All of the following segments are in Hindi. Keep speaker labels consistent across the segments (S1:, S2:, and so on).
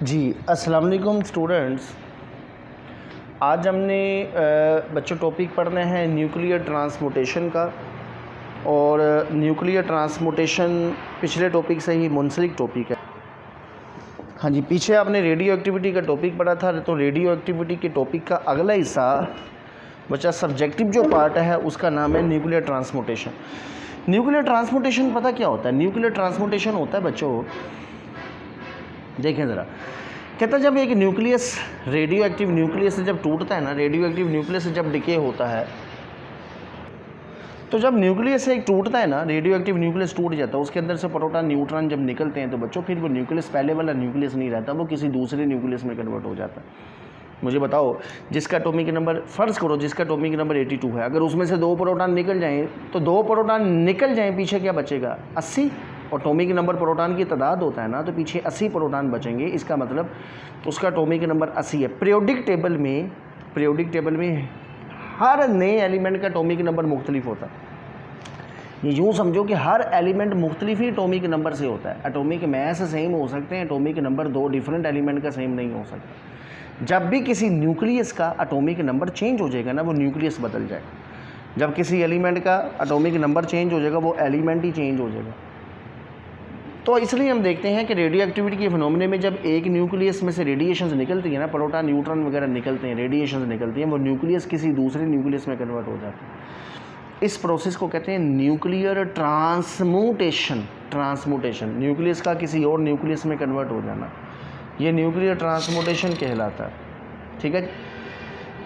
S1: जी, अस्सलाम वालेकुम स्टूडेंट्स। आज हमने बच्चों टॉपिक पढ़ना है न्यूक्लियर ट्रांसपोर्टेशन का। और न्यूक्लियर ट्रांसपोर्टेशन पिछले टॉपिक से ही मुंसलिक टॉपिक है। हाँ जी, पीछे आपने रेडियो एक्टिविटी का टॉपिक पढ़ा था, तो रेडियो एक्टिविटी के टॉपिक का अगला हिस्सा बच्चा सब्जेक्टिव जो पार्ट है उसका नाम है न्यूक्लियर ट्रांसपोर्टेशन। न्यूक्लियर ट्रांसपोर्टेशन पता क्या होता है? न्यूक्लियर ट्रांसपोर्टेशन होता है बच्चों, देखें ज़रा, कहता है जब एक न्यूक्लियस रेडियो एक्टिव न्यूक्लियस से जब टूटता है ना, रेडियो एक्टिव न्यूक्लियस से जब डिके होता है, तो जब न्यूक्लियस से एक टूटता है ना, रेडियो एक्टिव न्यूक्लियस टूट जाता है, उसके अंदर से प्रोटॉन न्यूट्रॉन जब निकलते हैं तो बच्चों फिर वो न्यूक्लियस पहले वाला न्यूक्लियस नहीं रहता, वो किसी दूसरे न्यूक्लियस में कन्वर्ट हो जाता है। मुझे बताओ, जिसका एटॉमिक नंबर, फ़र्ज़ करो जिसका एटॉमिक नंबर 82 है, अगर उसमें से 2 प्रोटॉन निकल जाएँ तो 2 प्रोटॉन निकल जाएँ, पीछे क्या बचेगा? 80। एटॉमिक नंबर प्रोटॉन की तादाद होता है ना, तो पीछे 80 प्रोटॉन बचेंगे। इसका मतलब उसका एटॉमिक नंबर 80 है। पीरियोडिक टेबल में हर नए एलिमेंट का एटॉमिक नंबर मुख्तलिफ होता है। ये यूँ समझो कि हर एलिमेंट मुख्तलिफ ही एटॉमिक नंबर से होता है। एटॉमिक मास सेम हो सकते हैं, एटॉमिक नंबर 2 डिफरेंट एलिमेंट का सेम नहीं हो सकता। जब भी किसी न्यूक्लियस का एटॉमिक नंबर चेंज हो जाएगा ना, वो न्यूक्लियस बदल जाएगा। जब किसी एलिमेंट का एटॉमिक नंबर चेंज हो जाएगा, वो एलिमेंट ही चेंज हो जाएगा। तो इसलिए हम देखते हैं कि रेडियो एक्टिविटी के फिनोमेने में जब एक न्यूक्लियस में से रेडिएशंस निकलती है ना, प्रोटॉन न्यूट्रॉन वगैरह निकलते हैं, रेडिएशंस निकलती हैं, वो न्यूक्लियस किसी दूसरे न्यूक्लियस में कन्वर्ट हो जाता है। इस प्रोसेस को कहते हैं न्यूक्लियर ट्रांसम्यूटेशन। न्यूक्लियस का किसी और न्यूक्लियस में कन्वर्ट हो जाना, ये न्यूक्लियर ट्रांसम्यूटेशन कहलाता है। ठीक है,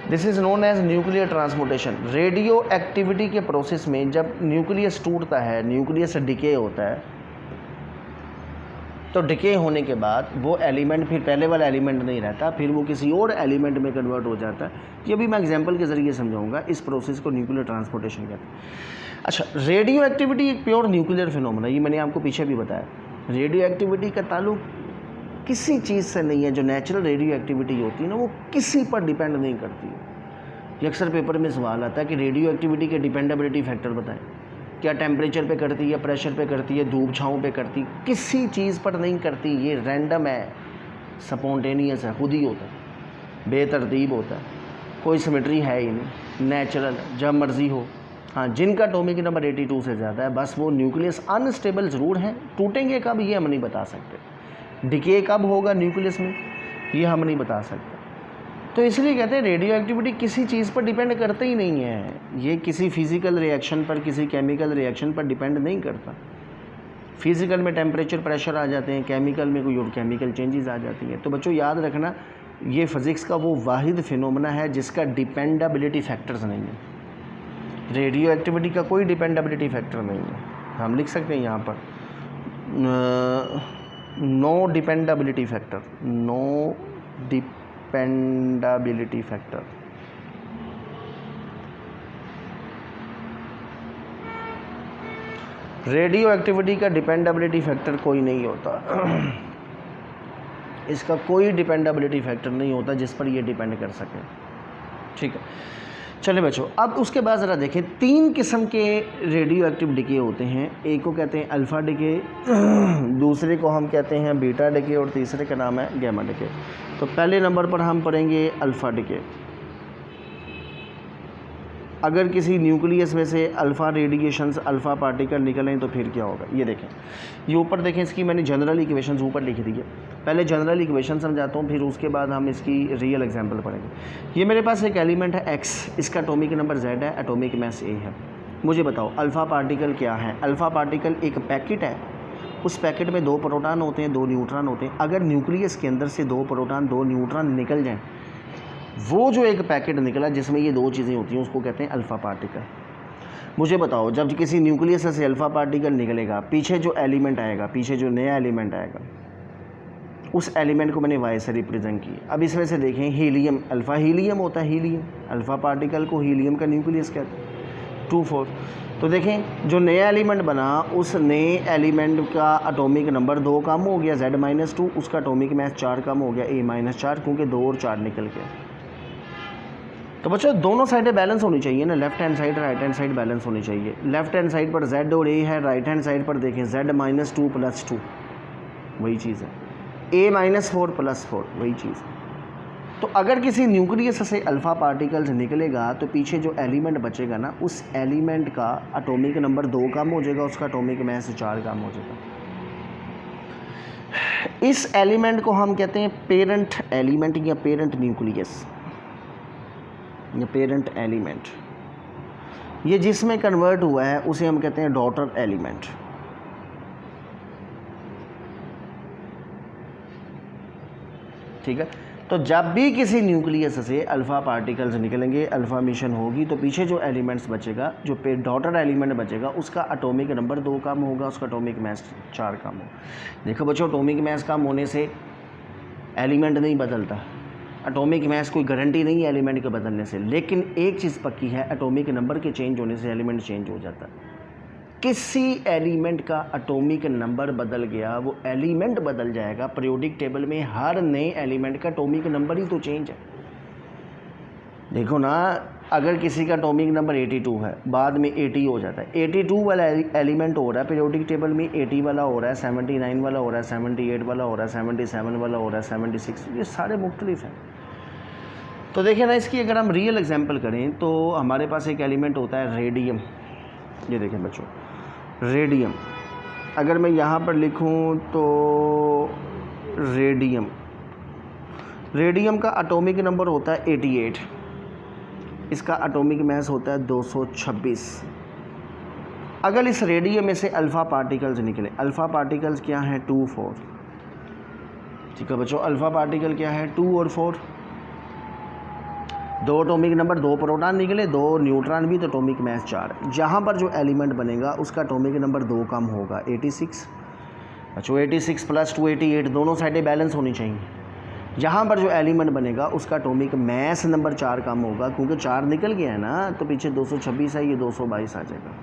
S1: this is known as nuclear transmutation. Radioactivity के प्रोसेस में जब न्यूक्लियस टूटता है, न्यूक्लियस डिके होता है, तो डिके होने के बाद वो एलिमेंट फिर पहले वाला एलिमेंट नहीं रहता, फिर वो किसी और एलिमेंट में कन्वर्ट हो जाता है। ये भी मैं एग्जांपल के ज़रिए समझाऊंगा। इस प्रोसेस को न्यूक्लियर ट्रांसपोर्टेशन कहते हैं। अच्छा, रेडियो एक्टिविटी एक प्योर न्यूक्लियर फिनोमेना, ये मैंने आपको पीछे भी बताया। रेडियो एक्टिविटी का ताल्लुक किसी चीज़ से नहीं है। जो नेचुरल रेडियो एक्टिविटी होती है ना, वो किसी पर डिपेंड नहीं करती है। ये अक्सर पेपर में सवाल आता है कि रेडियो एक्टिविटी के डिपेंडेबिलिटी फैक्टर बताएं। क्या टेम्परेचर पे करती है, प्रेशर पे करती है, धूप छाँव पे करती, किसी चीज़ पर नहीं करती। ये रैंडम है, स्पॉन्टेनियस है, खुद ही होता है, बेतरतीब होता है, कोई सिमेट्री है ही नहीं, नेचुरल है, जब मर्ज़ी हो। हाँ, जिनका एटॉमिक नंबर 82 से ज़्यादा है, बस वो न्यूक्लियस अनस्टेबल ज़रूर हैं। टूटेंगे कब, ये हम नहीं बता सकते। डिके कब होगा न्यूक्लियस में, ये हम नहीं बता सकते। तो इसलिए कहते हैं रेडियो एक्टिविटी किसी चीज़ पर डिपेंड करते ही नहीं है। ये किसी फिज़िकल रिएक्शन पर, किसी केमिकल रिएक्शन पर डिपेंड नहीं करता। फिज़िकल में टेम्परेचर प्रेशर आ जाते हैं, केमिकल में कोई और केमिकल चेंजेस आ जाती हैं। तो बच्चों याद रखना, ये फिज़िक्स का वो वाहिद फिनोमेना है जिसका डिपेंडेबिलिटी फैक्टर्स नहीं है। रेडियो एक्टिविटी का कोई डिपेंडेबिलिटी फैक्टर नहीं है। हम लिख सकते हैं यहाँ पर no dependability factor, no dependability factor. Radioactivity का डिपेंडेबिलिटी फैक्टर कोई नहीं होता। इसका कोई डिपेंडेबिलिटी फैक्टर नहीं होता जिस पर ये डिपेंड कर सके। ठीक है, चलिए बच्चों, अब उसके बाद ज़रा देखें, 3 किस्म के रेडियो एक्टिव डिके होते हैं। एक को कहते हैं अल्फ़ा डिके, दूसरे को हम कहते हैं बीटा डिके, और तीसरे का नाम है गैमा डिके। तो पहले नंबर पर हम पढ़ेंगे अल्फ़ा डिके। अगर किसी न्यूक्लियस में से अल्फ़ा रेडिएशंस, अल्फ़ा पार्टिकल निकलें तो फिर क्या होगा, ये देखें। ये ऊपर देखें, इसकी मैंने जनरल इक्वेशंस ऊपर लिख दी है। पहले जनरल इक्वेशन समझाता हूँ, फिर उसके बाद हम इसकी रियल एग्जांपल पढ़ेंगे। ये मेरे पास एक एलिमेंट है x, इसका एटॉमिक नंबर z है, एटॉमिक मास a है। मुझे बताओ अल्फ़ा पार्टिकल क्या है? अल्फ़ा पार्टिकल एक पैकेट है, उस पैकेट में 2 प्रोटॉन होते हैं, 2 न्यूट्रॉन होते हैं। अगर न्यूक्लियस के अंदर से 2 प्रोटॉन 2 न्यूट्रॉन निकल जाएँ, वो जो एक पैकेट निकला जिसमें ये 2 चीज़ें होती हैं, उसको कहते हैं अल्फ़ा पार्टिकल। मुझे बताओ, जब किसी न्यूक्लियस से अल्फ़ा पार्टिकल निकलेगा, पीछे जो एलिमेंट आएगा, पीछे जो नया एलिमेंट आएगा, उस एलिमेंट को मैंने y से रिप्रेजेंट किया। अब इसमें से देखें, हीलियम, अल्फ़ा हीलियम होता है, हीलियम अल्फ़ा पार्टिकल को हीलियम का न्यूक्लियस कहते हैं, 2 4। तो देखें, जो नया एलिमेंट बना, उस नए एलिमेंट का एटॉमिक नंबर 2 कम हो गया, Z-2, उसका एटॉमिक मास 4 कम हो गया, A-4, क्योंकि 2 और 4 निकल गया। तो बच्चों दोनों साइडें बैलेंस होनी चाहिए ना, left hand side right hand side balance होनी चाहिए। लेफ्ट हैंड साइड पर Z और A है, राइट हैंड साइड पर देखें Z-2 + 2, वही चीज़ है। A-4 + 4 वही चीज़। तो अगर किसी न्यूक्लियस से अल्फ़ा पार्टिकल्स निकलेगा तो पीछे जो एलिमेंट बचेगा ना, उस एलिमेंट का एटॉमिक नंबर 2 कम हो जाएगा, उसका एटॉमिक मास 4 कम हो जाएगा। इस एलिमेंट को हम कहते हैं पेरेंट एलिमेंट या पेरेंट न्यूक्लियस या पेरेंट एलिमेंट। ये जिसमें कन्वर्ट हुआ है उसे हम कहते हैं डॉटर एलिमेंट। ठीक है, तो जब भी किसी न्यूक्लियस से अल्फ़ा पार्टिकल्स निकलेंगे, अल्फ़ा मिशन होगी, तो पीछे जो एलिमेंट्स बचेगा, जो डॉटर एलिमेंट बचेगा, उसका एटॉमिक नंबर 2 कम होगा, उसका एटॉमिक मास 4 कम हो। देखो बच्चों, एटॉमिक मास कम होने से एलिमेंट नहीं बदलता, एटॉमिक मास कोई गारंटी नहीं है एलिमेंट के बदलने से, लेकिन एक चीज़ पक्की है, एटॉमिक नंबर के चेंज होने से एलिमेंट चेंज हो जाता है। किसी एलिमेंट का एटॉमिक नंबर बदल गया, वो एलिमेंट बदल जाएगा। पीरियोडिक टेबल में हर नए एलिमेंट का एटॉमिक नंबर ही तो चेंज है। देखो ना, अगर किसी का एटॉमिक नंबर 82 है, बाद में 80 हो जाता है, 82 वाला एलिमेंट हो रहा है पीरियोडिक टेबल में, 80 वाला हो रहा है, 79 वाला हो रहा है, 78 वाला हो रहा है, 77 वाला हो रहा है, 76, ये सारे मुख्तलिफ हैं। तो देखिए ना, इसकी अगर हम रियल एग्जांपल करें तो हमारे पास एक एलिमेंट होता है रेडियम। ये देखें बच्चों, रेडियम, अगर मैं यहाँ पर लिखूँ तो रेडियम, रेडियम का एटॉमिक नंबर होता है 88, इसका एटॉमिक मास होता है 226। अगर इस रेडियम में से अल्फ़ा पार्टिकल्स निकले, अल्फ़ा पार्टिकल्स क्या हैं? 2, 4। ठीक है बच्चों, अल्फ़ा पार्टिकल क्या है? 2 और 4। 2 एटॉमिक नंबर, 2 प्रोटॉन निकले, 2 न्यूट्रॉन भी, तो एटॉमिक मास 4। जहाँ पर जो एलिमेंट बनेगा उसका एटॉमिक नंबर 2 कम होगा, 86। अच्छा, 86 + 2 88, दोनों साइडें बैलेंस होनी चाहिए। जहाँ पर जो एलिमेंट बनेगा उसका एटॉमिक मास नंबर 4 कम होगा, क्योंकि 4 निकल गया है ना, तो पीछे 226 है, ये 222 आ जाएगा।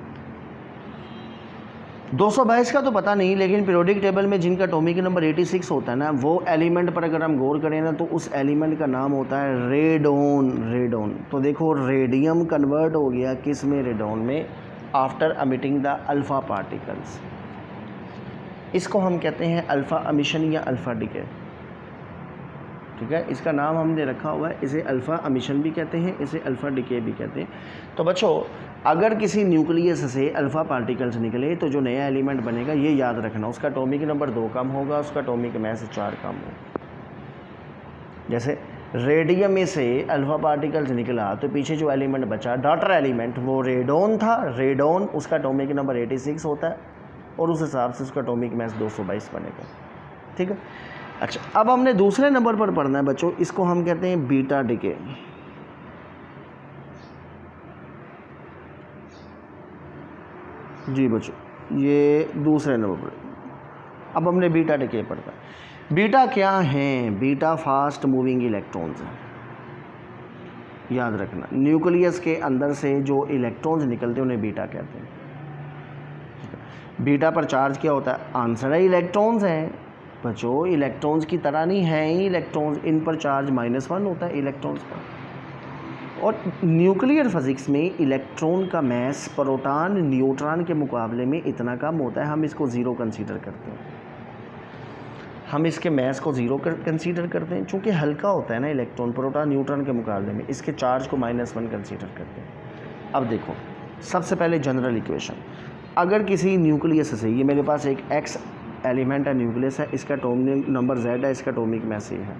S1: 222 का तो पता नहीं, लेकिन पीरियोडिक टेबल में जिनका एटॉमिक नंबर 86 होता है ना, वो एलिमेंट पर अगर हम गौर करें ना, तो उस एलिमेंट का नाम होता है रेडोन। रेडोन, तो देखो रेडियम कन्वर्ट हो गया किस में? रेडोन में, after emitting the alpha particles. इसको हम कहते हैं अल्फ़ा एमिशन या अल्फ़ा डिके। ठीक है, इसका नाम हमने रखा हुआ है, इसे अल्फ़ा एमिशन भी कहते हैं, इसे अल्फ़ा डिके भी कहते हैं। तो बच्चों, अगर किसी न्यूक्लियस से अल्फ़ा पार्टिकल्स निकले तो जो नया एलिमेंट बनेगा, ये याद रखना, उसका एटॉमिक नंबर 2 कम होगा, उसका एटॉमिक मास 4 कम होगा। जैसे रेडियम में से अल्फ़ा पार्टिकल्स निकला तो पीछे जो एलिमेंट बचा, डॉटर एलिमेंट, वो रेडोन था। रेडोन, उसका एटॉमिक नंबर 86 होता है और उस हिसाब से उसका एटॉमिक मास 222 बनेगा। ठीक है, अच्छा, अब हमने दूसरे नंबर पर पढ़ना है बच्चों, इसको हम कहते हैं बीटा डिके। जी बच्चों, ये दूसरे नंबर पर अब हमने बीटा डिके पढ़ना है। बीटा क्या हैं? बीटा फास्ट मूविंग इलेक्ट्रॉन्स हैं, याद रखना। न्यूक्लियस के अंदर से जो इलेक्ट्रॉन्स निकलते हैं उन्हें बीटा कहते हैं। बीटा पर चार्ज क्या होता है? आंसर है इलेक्ट्रॉन्स हैं बच्चों, इलेक्ट्रॉन्स की तरह नहीं है ही इलेक्ट्रॉन्स, इन पर चार्ज -1 होता है इलेक्ट्रॉन्स पर। और न्यूक्लियर फिज़िक्स में इलेक्ट्रॉन का मास प्रोटॉन न्यूट्रॉन के मुकाबले में इतना कम होता है, हम इसको ज़ीरो कंसीडर करते हैं। हम इसके मास को ज़ीरो कंसीडर करते हैं, चूँकि हल्का होता है ना इलेक्ट्रॉन प्रोटॉन न्यूट्रॉन के मुकाबले में, इसके चार्ज को -1 कंसीडर करते हैं। अब देखो, सबसे पहले जनरल इक्वेशन, अगर किसी न्यूक्लियस से, ये मेरे पास एक एक्स एलिमेंट है, न्यूक्लियस है, इसका एटॉमिक नंबर Z है, इसका एटॉमिक मास ये है।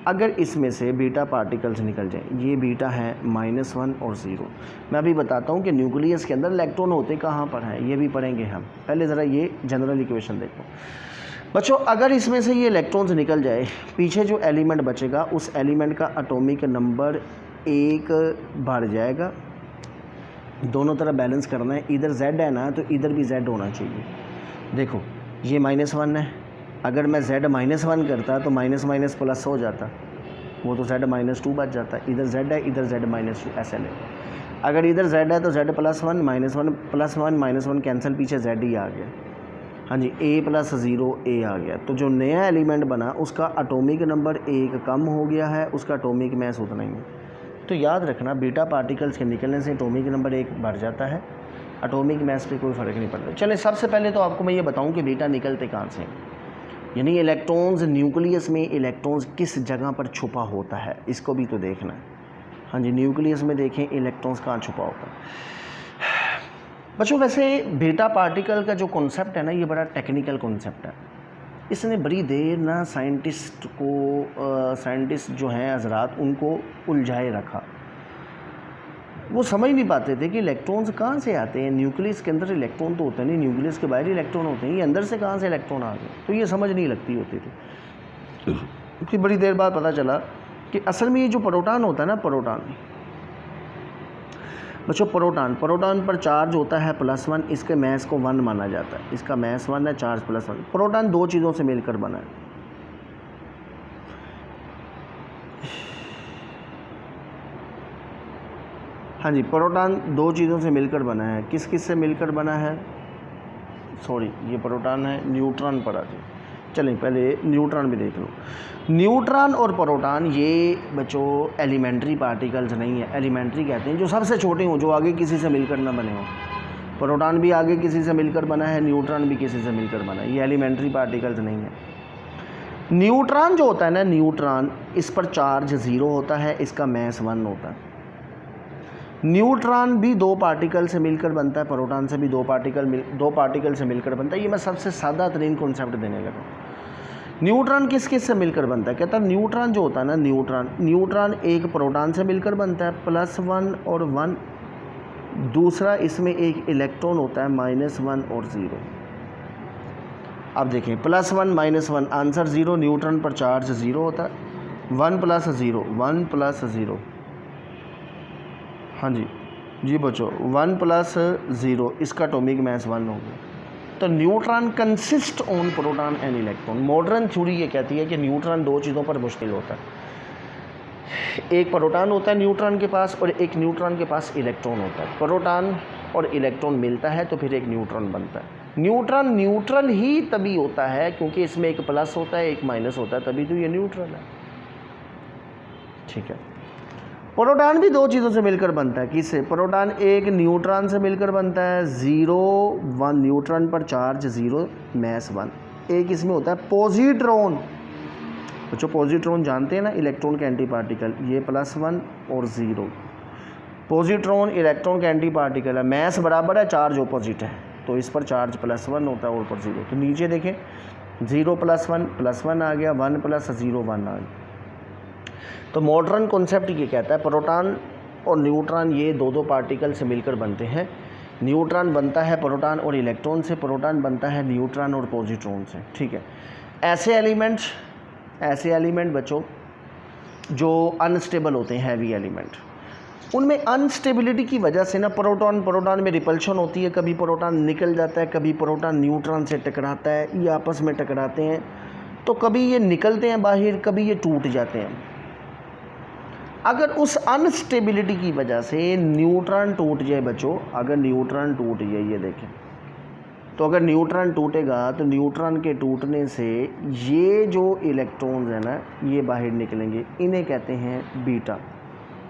S1: अगर इसमें से बीटा पार्टिकल्स निकल जाएं, ये बीटा है -1 और 0। मैं अभी बताता हूँ कि न्यूक्लियस के अंदर इलेक्ट्रॉन होते कहाँ पर हैं, ये भी पढ़ेंगे हम। पहले ज़रा ये जनरल इक्वेशन देखो बच्चों, अगर इसमें से ये इलेक्ट्रॉन्स निकल जाए, पीछे जो एलिमेंट बचेगा उस एलिमेंट का एटॉमिक नंबर 1 बढ़ जाएगा। दोनों तरफ बैलेंस करना है, इधर Z है ना, तो इधर भी Z होना चाहिए। देखो ये -1 है, अगर मैं Z -1 करता तो माइनस माइनस प्लस हो जाता, वो तो Z -2 बच जाता। इधर Z है, इधर Z -2, ऐसे ले। अगर इधर Z है तो Z +1 -1 +1 -1 कैंसिल, पीछे Z ही आ गया। हाँ जी, A + 0 A आ गया। तो जो नया एलिमेंट बना उसका एटॉमिक नंबर 1 कम हो गया है, उसका एटॉमिक मास उतना ही है। तो याद रखना, बीटा पार्टिकल्स के निकलने से एटॉमिक नंबर 1 बढ़ जाता है, एटॉमिक मास पे कोई फ़र्क नहीं पड़ता। चले, सबसे पहले तो आपको मैं ये बताऊं कि बीटा निकलते कहाँ से हैं। यानी इलेक्ट्रॉन्स न्यूक्लियस में इलेक्ट्रॉन्स किस जगह पर छुपा होता है, इसको भी तो देखना है। हाँ जी, न्यूक्लियस में देखें इलेक्ट्रॉन्स कहाँ छुपा होता है। बच्चों वैसे बीटा पार्टिकल का जो कॉन्सेप्ट है ना, ये बड़ा टेक्निकल कॉन्सेप्ट है। इसने बड़ी देर ना साइंटिस्ट जो हैं हजरात, उनको उलझाए रखा। वो समझ नहीं पाते थे कि इलेक्ट्रॉन्स कहाँ से आते हैं। न्यूक्लियस के अंदर इलेक्ट्रॉन तो होते नहीं, न्यूक्लियस के बाहर इलेक्ट्रॉन होते हैं, ये अंदर से कहाँ से इलेक्ट्रॉन आ गए, तो ये समझ नहीं लगती होती थी। फिर बड़ी देर बाद पता चला कि असल में ये जो प्रोटॉन होता है ना, प्रोटॉन बच्चों, प्रोटॉन पर चार्ज होता है +1, इसके मैस को 1 माना जाता है, इसका मैस 1 है, चार्ज +1। प्रोटॉन दो चीज़ों से मिलकर बना है। हाँ जी, प्रोटॉन दो चीज़ों से मिलकर बना है। किस किस से मिलकर बना है, सॉरी ये प्रोटॉन है, न्यूट्रॉन पर आ जाए। चलें पहले न्यूट्रॉन भी देख लो। न्यूट्रॉन और प्रोटॉन ये बच्चों एलिमेंट्री पार्टिकल्स नहीं है। एलिमेंट्री कहते हैं जो सबसे छोटे हों, जो आगे किसी से मिलकर ना बने हों। प्रोटॉन भी आगे किसी से मिलकर बना है, न्यूट्रॉन भी किसी से मिलकर बना है, ये एलिमेंट्री पार्टिकल्स नहीं है। न्यूट्रॉन जो होता है ना, न्यूट्रॉन, इस पर चार्ज 0 होता है, इसका मैस 1 होता है। न्यूट्रॉन भी दो पार्टिकल से मिलकर बनता है, प्रोटॉन से भी दो पार्टिकल से मिलकर बनता है। ये मैं सबसे सादा तरीन कॉन्सेप्ट देने लगा। न्यूट्रॉन किस किस से मिलकर बनता है, कहता है न्यूट्रॉन जो होता है ना, न्यूट्रॉन एक प्रोटॉन से मिलकर बनता है +1 और 1, दूसरा इसमें एक इलेक्ट्रॉन होता है -1 और 0। अब देखें +1 -1 आंसर 0, न्यूट्रॉन पर चार्ज 0 होता है। 1 + 0 1 + 0, हाँ जी बच्चों 1 + 0, इसका एटॉमिक मास 1 हो गया। तो neutron consist on proton and electron. Modern theory ये कहती है कि न्यूट्रॉन दो चीज़ों पर मुश्किल होता है। एक प्रोटॉन होता है न्यूट्रॉन के पास, और एक न्यूट्रॉन के पास इलेक्ट्रॉन होता है। प्रोटॉन और इलेक्ट्रॉन मिलता है तो फिर एक न्यूट्रॉन बनता है। न्यूट्रॉन न्यूट्रल ही तभी होता है क्योंकि इसमें एक प्लस होता है, एक माइनस होता है, तभी तो ये न्यूट्रल है। ठीक है, प्रोटॉन भी दो चीज़ों से मिलकर बनता है। किससे? प्रोटॉन एक न्यूट्रॉन से मिलकर बनता है, 0 1, न्यूट्रॉन पर चार्ज 0, मैस 1। एक इसमें होता है पॉजिट्रॉन। बच्चों पॉजिट्रॉन जानते हैं ना, इलेक्ट्रॉन के एंटी पार्टिकल, ये +1 और 0। पॉजिट्रॉन इलेक्ट्रॉन के एंटी पार्टिकल है, मैस बराबर है, चार्ज ऑपोजिट है, तो इस पर चार्ज +1 होता है और ऊपर 0। तो नीचे देखें 0 + 1 आ गया, 1 + 0 1 आ गया। तो मॉडर्न कॉन्सेप्ट ये कहता है प्रोटॉन और न्यूट्रॉन ये दो पार्टिकल से मिलकर बनते हैं। न्यूट्रॉन बनता है प्रोटॉन और इलेक्ट्रॉन से, प्रोटॉन बनता है न्यूट्रॉन और पॉजिट्रॉन से। ठीक है, ऐसे एलिमेंट बच्चों जो अनस्टेबल होते हैं, हैवी एलिमेंट, उनमें अनस्टेबिलिटी की वजह से ना प्रोटॉन में रिपल्शन होती है। कभी प्रोटॉन निकल जाता है, कभी प्रोटॉन न्यूट्रॉन से टकराता है, ये आपस में टकराते हैं, तो कभी ये निकलते हैं बाहर, कभी ये टूट जाते हैं। अगर उस अनस्टेबिलिटी की वजह से न्यूट्रॉन टूट जाए बच्चों, अगर न्यूट्रॉन टूट जाए, ये देखें, तो अगर न्यूट्रॉन टूटेगा तो न्यूट्रॉन के टूटने से ये जो इलेक्ट्रॉन्स हैं ना, ये बाहर निकलेंगे। इन्हें कहते हैं बीटा,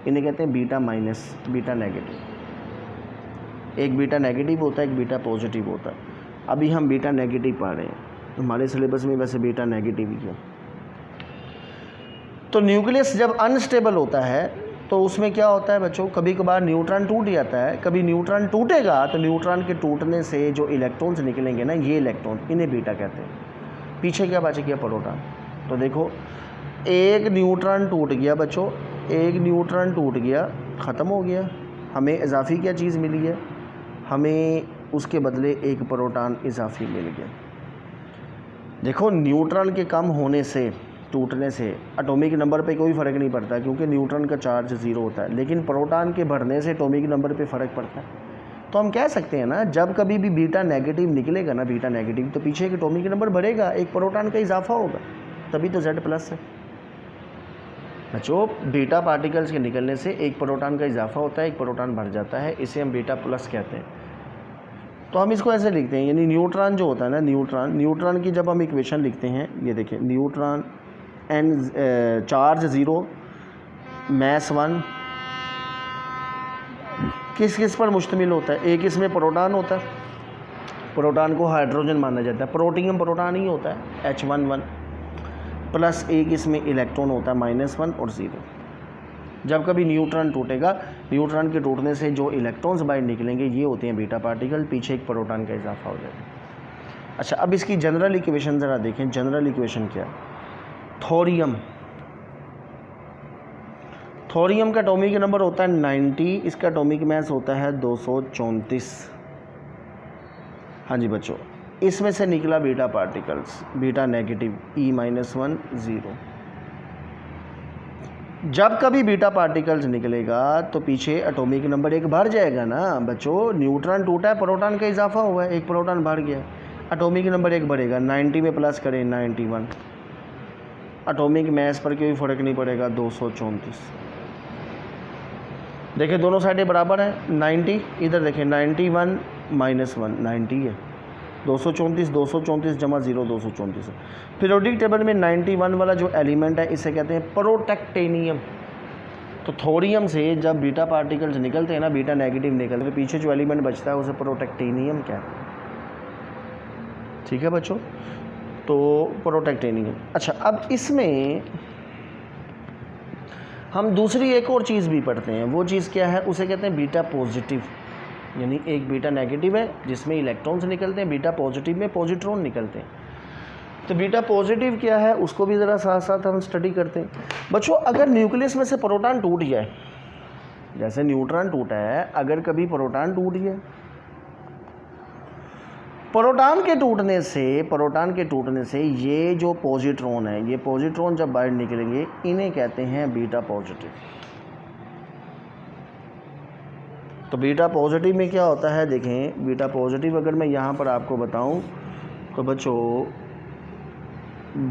S1: इन्हें कहते हैं बीटा माइनस, बीटा नेगेटिव। एक बीटा नेगेटिव होता है, एक बीटा पॉजिटिव होता है। अभी हम बीटा नेगेटिव पढ़ रहे हैं, हमारे सिलेबस में वैसे बीटा नेगेटिव ही है। तो न्यूक्लियस जब अनस्टेबल होता है तो उसमें क्या होता है बच्चों, कभी कभार न्यूट्रॉन टूट जाता है, कभी न्यूट्रॉन टूटेगा तो न्यूट्रॉन के टूटने से जो इलेक्ट्रॉन्स निकलेंगे ना, ये इलेक्ट्रॉन, इन्हें बीटा कहते हैं। पीछे क्या बच गया, प्रोटॉन। तो देखो एक न्यूट्रॉन टूट गया बच्चों, एक न्यूट्रॉन टूट गया, ख़त्म हो गया। हमें इजाफी क्या चीज़ मिली है, हमें उसके बदले एक प्रोटॉन इजाफी मिल गया। देखो न्यूट्रॉन के कम होने से, टूटने से एटॉमिक नंबर पे कोई फ़र्क नहीं पड़ता क्योंकि न्यूट्रॉन का चार्ज 0 होता है, लेकिन प्रोटॉन के बढ़ने से एटॉमिक नंबर पे फ़र्क पड़ता है। तो हम कह सकते हैं ना, जब कभी भी बीटा नेगेटिव निकलेगा ना, बीटा नेगेटिव, तो पीछे एक एटॉमिक नंबर बढ़ेगा, एक प्रोटॉन का इजाफा होगा, तभी तो Z+ है बच्चों। बीटा पार्टिकल्स के निकलने से एक प्रोटॉन का इजाफा होता है, एक प्रोटॉन बढ़ जाता है, इसे हम बीटा+ कहते हैं। तो हम इसको ऐसे लिखते हैं, यानी न्यूट्रॉन जो होता है ना, न्यूट्रॉन की जब हम इक्वेशन लिखते हैं, ये देखिए, न्यूट्रॉन एंड चार्ज 0, मैस 1, किस किस पर मुश्तमिल होता है, एक इसमें प्रोटॉन होता है, प्रोटॉन को हाइड्रोजन माना जाता है, प्रोटियम प्रोटॉन ही होता है H11 प्लस एक इसमें इलेक्ट्रॉन होता है -1 और 0। जब कभी न्यूट्रॉन टूटेगा, न्यूट्रॉन के टूटने से जो इलेक्ट्रॉन्स बाहर निकलेंगे ये होते हैं बीटा पार्टिकल, पीछे एक प्रोटॉन का इजाफा हो जाएगा। अच्छा, अब इसकी जनरल इक्वेशन ज़रा देखें। जनरल इक्वेशन क्या है? थोरियम, थोरियम का एटॉमिक नंबर होता है 90, इसका एटॉमिक मास होता है 234। हाँ जी बच्चों, इसमें से निकला beta particles, beta negative E-1 0। जब कभी बीटा पार्टिकल्स निकलेगा तो पीछे एटॉमिक नंबर एक बढ़ जाएगा ना बच्चों। न्यूट्रॉन टूटा है, प्रोटॉन का इजाफा हुआ है, एक प्रोटॉन बढ़ गया, एटॉमिक नंबर एक बढ़ेगा। 90 में प्लस करें 91, एटॉमिक मास पर कोई फ़र्क नहीं पड़ेगा 234। देखिए दोनों साइडें बराबर हैं। 90 इधर देखें, 91 -1 90 है, 234 234 जमा 0 234 है। पीरियोडिक टेबल में 91 वाला जो एलिमेंट है इसे कहते हैं प्रोटेक्टेनियम। तो थोरियम से जब बीटा पार्टिकल्स निकलते हैं ना, बीटा नेगेटिव निकलते हैं, पीछे जो एलिमेंट बचता है उसे प्रोटेक्टेनियम कहते हैं। ठीक है बच्चों, तो प्रोटेक्टेनियम। अच्छा, अब इसमें हम दूसरी एक और चीज़ भी पढ़ते हैं। वो चीज़ क्या है? उसे कहते हैं बीटा पॉजिटिव। यानी एक बीटा नेगेटिव है जिसमें इलेक्ट्रॉन्स निकलते हैं, बीटा पॉजिटिव में पॉजिट्रॉन निकलते हैं। तो बीटा पॉजिटिव क्या है उसको भी ज़रा साथ साथ हम स्टडी करते हैं। बच्चों, अगर न्यूक्लियस में से प्रोटॉन टूट जाए, जैसे न्यूट्रॉन टूटा है, अगर कभी प्रोटॉन टूट जाए, प्रोटॉन के टूटने से ये जो पॉजिट्रॉन है, ये पॉजिट्रॉन जब बाहर निकलेंगे इन्हें कहते हैं बीटा पॉजिटिव। तो बीटा पॉजिटिव में क्या होता है देखें। बीटा पॉजिटिव अगर मैं यहाँ पर आपको बताऊँ तो बच्चों,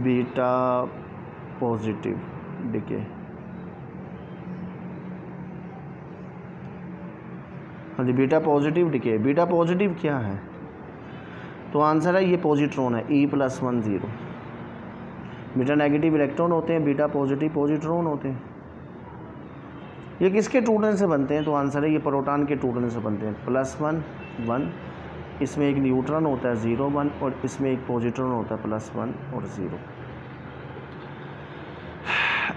S1: बीटा पॉजिटिव डिके, हाँ जी, beta positive decay. Beta positive क्या है? तो आंसर है ये पॉजिट्रॉन है, E+1 0। बीटा नेगेटिव इलेक्ट्रॉन होते हैं, बीटा पॉजिटिव पॉजिट्रॉन होते हैं। ये किसके टूटने से बनते हैं? तो आंसर है ये प्रोटॉन के टूटने से बनते हैं। +1 1, इसमें एक न्यूट्रॉन होता है 0 1, और इसमें एक पॉजिट्रॉन होता है +1 और 0।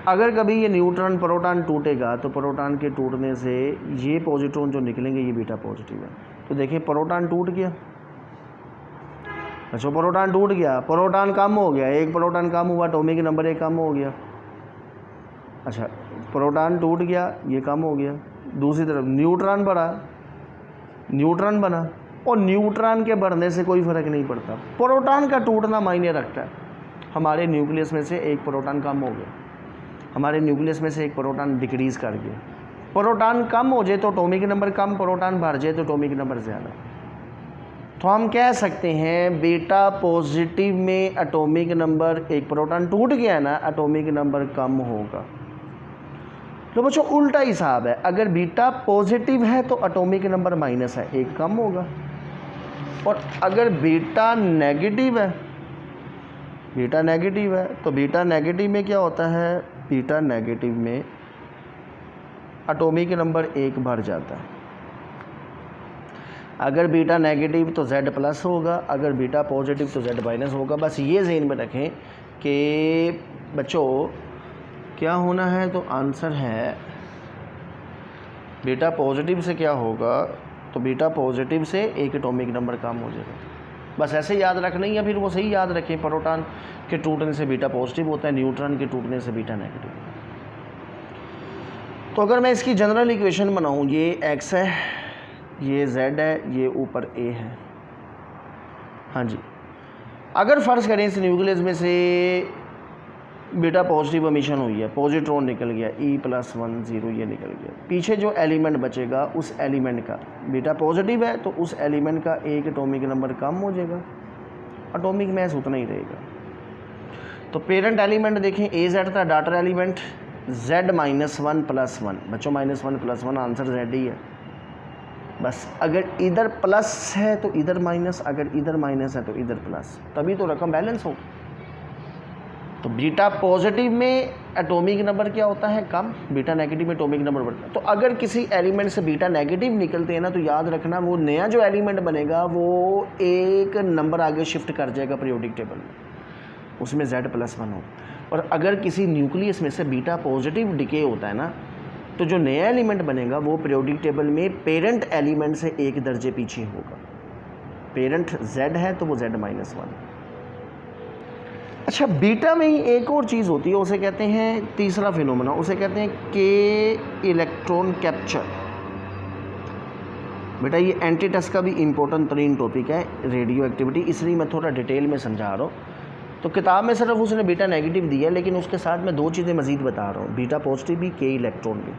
S1: अगर कभी ये न्यूट्रॉन प्रोटॉन टूटेगा तो प्रोटॉन के टूटने से ये पॉजिट्रॉन जो निकलेंगे ये बीटा पॉजिटिव है। तो देखिए प्रोटॉन टूट गया। अच्छा, प्रोटॉन टूट गया, प्रोटॉन कम हो गया, एक प्रोटॉन कम हुआ, एटॉमिक नंबर एक कम हो गया। अच्छा, प्रोटॉन टूट गया, ये कम हो गया। दूसरी तरफ न्यूट्रॉन बढ़ा, न्यूट्रॉन बना, और न्यूट्रॉन के बढ़ने से कोई फ़र्क नहीं पड़ता, प्रोटॉन का टूटना मायने रखता है। हमारे न्यूक्लियस में से एक प्रोटॉन कम हो गया, हमारे न्यूक्लियस में से एक प्रोटॉन डिक्रीज़ कर गया। प्रोटॉन कम हो जाए तो एटॉमिक नंबर कम, प्रोटॉन बढ़ जाए तो एटॉमिक नंबर ज़्यादा। तो हम कह सकते हैं बीटा पॉजिटिव में एटॉमिक नंबर, एक प्रोटॉन टूट गया ना, एटॉमिक नंबर कम होगा। तो बच्चों उल्टा हिसाब है, अगर बीटा पॉजिटिव है तो एटॉमिक नंबर माइनस है, एक कम होगा। और अगर बीटा नेगेटिव है, बीटा नेगेटिव है तो बीटा नेगेटिव में क्या होता है? बीटा नेगेटिव में एटॉमिक नंबर एक बढ़ जाता है। अगर बीटा नेगेटिव तो Z+ होगा, अगर बीटा पॉजिटिव तो Z- होगा। बस ये ज़हन में रखें कि बच्चों क्या होना है, तो आंसर है बीटा पॉजिटिव से क्या होगा, तो बीटा पॉजिटिव से एक एटॉमिक नंबर कम हो जाएगा। बस ऐसे याद रखना ही है, फिर वो सही याद रखें। प्रोटॉन के टूटने से बीटा पॉजिटिव होता है, न्यूट्रॉन के टूटने से बीटा नेगेटिव। तो अगर मैं इसकी जनरल इक्वेशन बनाऊँ, ये X है, ये Z है, ये ऊपर A है। हाँ जी, अगर फ़र्ज़ करें इस न्यूक्लियस में से बीटा पॉजिटिव एमिशन हुई है, पॉजिट्रॉन निकल गया, E+1 0 ये निकल गया, पीछे जो एलिमेंट बचेगा उस एलिमेंट का बीटा पॉजिटिव है तो उस एलिमेंट का एक एटॉमिक नंबर कम हो जाएगा, एटॉमिक मास उतना ही रहेगा। तो पेरेंट एलिमेंट देखें AZ था, डाटर एलिमेंट Z -1 + 1। बच्चों -1 + 1 आंसर Z ही है। बस अगर इधर प्लस है तो इधर माइनस, अगर इधर माइनस है तो इधर प्लस, तभी तो रकम बैलेंस हो। तो बीटा पॉजिटिव में एटॉमिक नंबर क्या होता है, कम, बीटा नेगेटिव में एटॉमिक नंबर बढ़ता है। तो अगर किसी एलिमेंट से बीटा नेगेटिव निकलते हैं ना, तो याद रखना वो नया जो एलिमेंट बनेगा वो एक नंबर आगे शिफ्ट कर जाएगा पीरियोडिक टेबल में, उसमें Z+1 हो। और अगर किसी न्यूक्लियस में से बीटा पॉजिटिव डिके होता है ना, तो जो नया एलिमेंट बनेगा वो पीरियोडिक टेबल में पेरेंट एलिमेंट से एक दर्जे पीछे होगा। पेरेंट Z है तो वो Z-1। अच्छा, बीटा में ही एक और चीज़ होती है, उसे कहते हैं तीसरा फिनोमेना, उसे कहते हैं के इलेक्ट्रॉन कैप्चर। बेटा ये एंटी टेस्ट का भी इम्पोर्टेंट तरीन टॉपिक है, रेडियो एक्टिविटी, इसलिए मैं थोड़ा डिटेल में समझा रहा हूँ। तो किताब में सिर्फ उसने बीटा नेगेटिव दिया है, लेकिन उसके साथ मैं दो चीज़ें मज़ीद बता रहा हूँ, बीटा पॉजिटिव भी, के इलेक्ट्रॉन भी।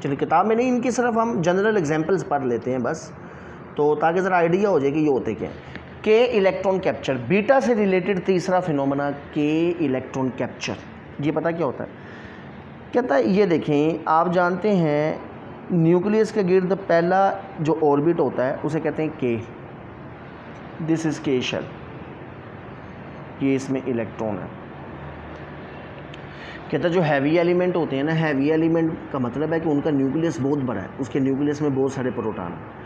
S1: चलिए किताब में नहीं, इनकी सिर्फ हम जनरल एग्जांपल्स पढ़ लेते हैं बस, तो ताकि ज़रा आइडिया हो जाए कि ये होते क्या हैं। के इलेक्ट्रॉन कैप्चर, बीटा से रिलेटेड तीसरा फिनोमेना के इलेक्ट्रॉन कैप्चर। ये पता क्या होता है? कहता है ये देखें, आप जानते हैं न्यूक्लियस के गिर्द पहला जो ऑर्बिट होता है उसे कहते हैं के, दिस इज़ के शेल, ये इसमें इलेक्ट्रॉन है। कहता है जो हैवी एलिमेंट होते हैं ना, हैवी एलिमेंट का मतलब है कि उनका न्यूक्लियस बहुत बड़ा है, उसके न्यूक्लियस में बहुत सारे प्रोटॉन हैं,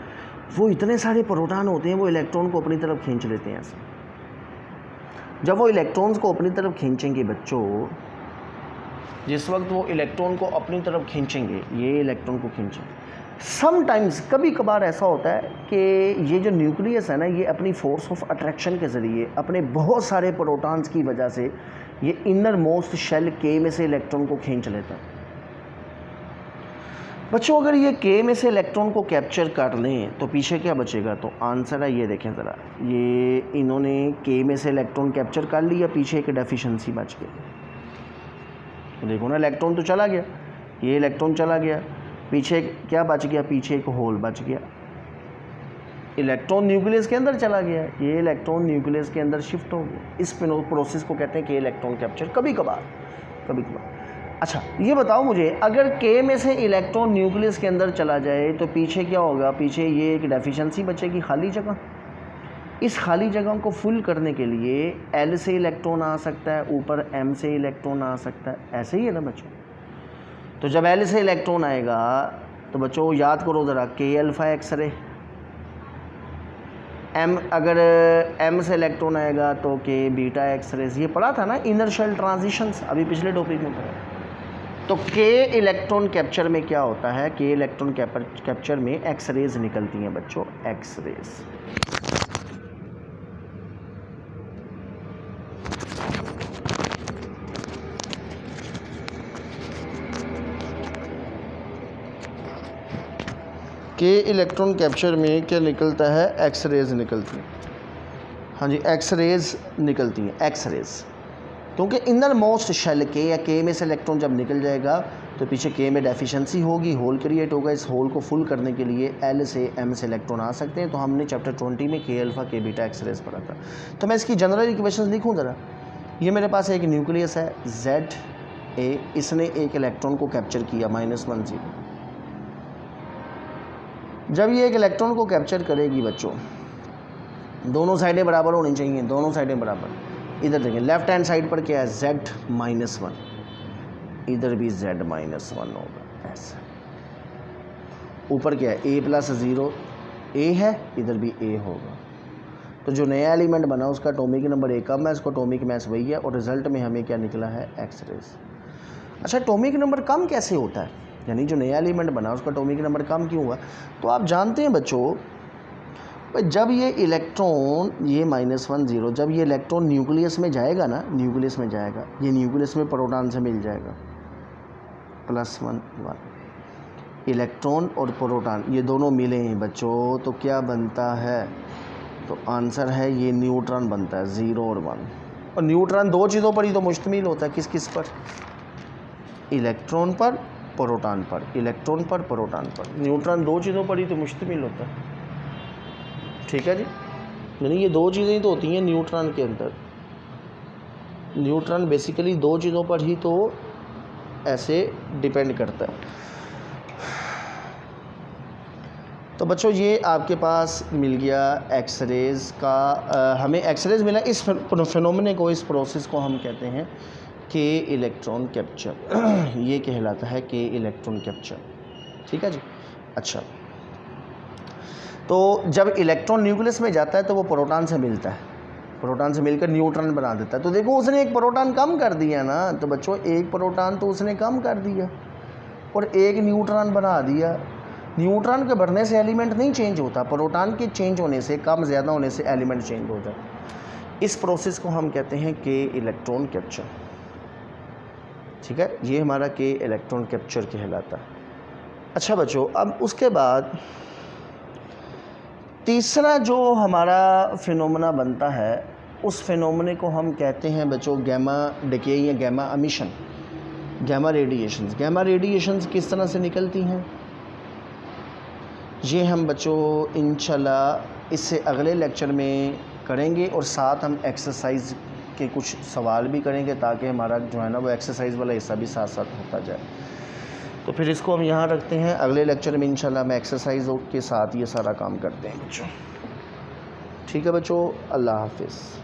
S1: वो इतने सारे प्रोटॉन होते हैं वो इलेक्ट्रॉन को अपनी तरफ खींच लेते हैं ऐसे। जब वो इलेक्ट्रॉन्स को अपनी तरफ खींचेंगे बच्चों, जिस वक्त वो इलेक्ट्रॉन को अपनी तरफ खींचेंगे, ये इलेक्ट्रॉन को खींचेंगे, समटाइम्स कभी कभार ऐसा होता है कि ये जो न्यूक्लियस है ना, ये अपनी फोर्स ऑफ अट्रैक्शन के ज़रिए अपने बहुत सारे प्रोटॉन्स की वजह से ये इनर मोस्ट शेल के में से इलेक्ट्रॉन को खींच लेता है। बच्चों अगर ये के में से इलेक्ट्रॉन को कैप्चर कर लें तो पीछे क्या बचेगा? तो आंसर है, ये देखें ज़रा, ये इन्होंने के में से इलेक्ट्रॉन कैप्चर कर लिया, पीछे एक डेफिशिएंसी बच गई। तो देखो ना, इलेक्ट्रॉन तो चला गया, ये इलेक्ट्रॉन चला गया, पीछे क्या बच गया? पीछे एक होल बच गया। इलेक्ट्रॉन न्यूक्लियस के अंदर चला गया, ये इलेक्ट्रॉन न्यूक्लियस के अंदर शिफ्ट हो गया। इस प्रोसेस को कहते हैं के इलेक्ट्रॉन कैप्चर, कभी कभार। अच्छा ये बताओ मुझे, अगर के में से इलेक्ट्रॉन न्यूक्लियस के अंदर चला जाए तो पीछे क्या होगा? पीछे ये एक डेफिशिएंसी बचेगी, खाली जगह। इस खाली जगह को फुल करने के लिए L से इलेक्ट्रॉन आ सकता है, ऊपर M से इलेक्ट्रॉन आ सकता है, ऐसे ही है ना बच्चों। तो जब L से इलेक्ट्रॉन आएगा तो बच्चों याद करो ज़रा, के अल्फ़ा एक्सरे, M अगर M से इलेक्ट्रॉन आएगा तो के बीटा एक्सरेज। ये पढ़ा था ना इनर शेल ट्रांजिशंस, अभी पिछले टॉपिक में पढ़ा। तो के इलेक्ट्रॉन कैप्चर में क्या होता है? के इलेक्ट्रॉन कैप्चर में एक्सरेज निकलती हैं बच्चों, एक्सरेज। के इलेक्ट्रॉन कैप्चर में क्या निकलता है? एक्सरेज निकलती हैं। हाँ जी, एक्सरेज निकलती हैं, एक्सरेज। क्योंकि इनर मोस्ट शेल के या के में से इलेक्ट्रॉन जब निकल जाएगा तो पीछे के में डेफिशिएंसी होगी, होल क्रिएट होगा। इस होल को फुल करने के लिए L से M से इलेक्ट्रॉन आ सकते हैं। तो हमने चैप्टर 20 में के अल्फ़ा के बीटा एक्सरेज पढ़ा था। तो मैं इसकी जनरल इक्वेशंस लिखूँ ज़रा। ये मेरे पास एक न्यूक्लियस है ZA, इसने एक इलेक्ट्रॉन को कैप्चर किया -10। जब ये एक इलेक्ट्रॉन को कैप्चर करेगी बच्चों, दोनों साइडें बराबर होनी चाहिए, दोनों साइडें बराबर। इधर देखें, लेफ्ट हैंड साइड पर क्या है? Z-1, इधर भी Z-1 होगा ऐसा। ऊपर क्या है? A+0 A है, इधर भी A होगा। तो जो नया एलिमेंट बना उसका एटॉमिक नंबर 1 कम है, उसका एटॉमिक मास वही है, और रिजल्ट में हमें क्या निकला है? एक्सरेज। अच्छा, एटॉमिक नंबर कम कैसे होता है? यानी जो नया एलिमेंट बना उसका एटॉमिक नंबर कम क्यों हुआ? तो आप जानते हैं बच्चों, जब ये इलेक्ट्रॉन, ये -10, जब ये इलेक्ट्रॉन न्यूक्लियस में जाएगा ना, न्यूक्लियस में जाएगा, ये न्यूक्लियस में प्रोटॉन से मिल जाएगा, +1 1। इलेक्ट्रॉन और प्रोटॉन ये दोनों मिले हैं बच्चों, तो क्या बनता है? तो आंसर है ये न्यूट्रॉन बनता है, 0 और 1। और न्यूट्रॉन दो चीज़ों पर ही तो मुश्तमिल होता है, किस किस पर? इलेक्ट्रॉन पर, प्रोटॉन पर। इलेक्ट्रॉन पर, प्रोटॉन पर। न्यूट्रॉन दो चीज़ों पर ही तो मुश्तमिल होता है, ठीक है जी। यानी ये दो चीज़ें ही तो होती हैं न्यूट्रॉन के अंदर। न्यूट्रॉन बेसिकली दो चीज़ों पर ही तो ऐसे डिपेंड करता है। तो बच्चों ये आपके पास मिल गया एक्सरेज का, हमें एक्सरेज मिला। इस फिनोमेने को, इस प्रोसेस को हम कहते हैं के इलेक्ट्रॉन कैप्चर, ये कहलाता है के इलेक्ट्रॉन कैप्चर। ठीक है जी। अच्छा, तो जब इलेक्ट्रॉन न्यूक्लियस में जाता है तो वो प्रोटॉन से मिलता है, प्रोटॉन से मिलकर न्यूट्रॉन बना देता है। तो देखो उसने एक प्रोटॉन कम कर दिया ना, तो बच्चों एक प्रोटॉन तो उसने कम कर दिया और एक न्यूट्रॉन बना दिया। न्यूट्रॉन के बढ़ने से एलिमेंट नहीं चेंज होता, प्रोटॉन के चेंज होने से, कम ज़्यादा होने से एलिमेंट चेंज हो जाता है। इस प्रोसेस को हम कहते हैं के इलेक्ट्रॉन कैप्चर। ठीक है, ये हमारा के इलेक्ट्रॉन कैप्चर कहलाता है। अच्छा बच्चों, अब उसके बाद तीसरा जो हमारा फिनोमेना बनता है, उस फिनोमेने को हम कहते हैं बच्चों गैमा डिके या gamma emission, gamma radiations. Gamma radiations किस तरह से निकलती हैं, ये हम बच्चों इंशाल्लाह इससे अगले लेक्चर में करेंगे, और साथ हम एक्सरसाइज के कुछ सवाल भी करेंगे ताकि हमारा जो है ना वो एक्सरसाइज वाला हिस्सा भी साथ साथ होता जाए। तो फिर इसको हम यहाँ रखते हैं, अगले लेक्चर में इंशाल्लाह हम एक्सरसाइज के साथ ये सारा काम करते हैं बच्चों। ठीक है बच्चों, अल्लाह हाफिज़।